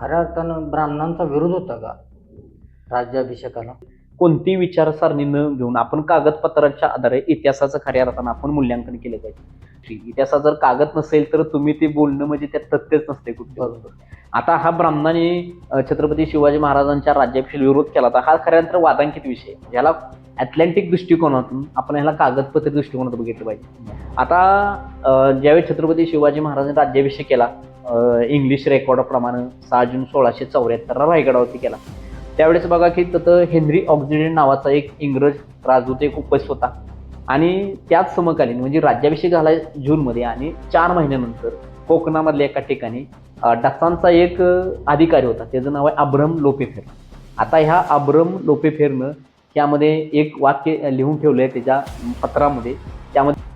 खऱ्या अर्थानं ब्राह्मणांचा विरोध होता का राज्याभिषेकाला? कोणती विचारसरणी न घेऊन आपण कागदपत्राच्या आधारे इतिहासाचं खऱ्या अर्थानं आपण मूल्यांकन केलं पाहिजे. इतिहासात जर कागद नसेल तर तुम्ही ते बोलणं म्हणजे त्यात तथ्यच नसते कुठे. आता हा ब्राह्मणाने छत्रपती शिवाजी महाराजांच्या राज्याभिषेक विरोध केला तर हा खऱ्या अर्थानं वादांकित विषय. याला ॲथलॅन्टिक दृष्टिकोनातून आपण ह्याला कागदपत्र दृष्टिकोनातून बघितलं पाहिजे. आता ज्यावेळी छत्रपती शिवाजी महाराजांनी राज्याभिषेक केला इंग्लिश रेकॉर्डप्रमाणे 6 जून 1674 रायगडावरती केला, त्यावेळेस बघा की तिथं हेनरी ऑक्झिडेंट नावाचा एक इंग्रज राजदूत एक उपस्थित होता आणि त्याच समकालीन म्हणजे राज्याभिषेक झाला जूनमध्ये आणि 4 महिन्यानंतर कोकणामधल्या एका ठिकाणी डचांचा एक अधिकारी होता, त्याचं नाव आहे अब्राहम लोपेफेर. आता ह्या अब्राहम लोपेफेरनं त्यामध्ये एक वाक्य लिहून ठेवलंय त्याच्या पत्रामध्ये, त्यामध्ये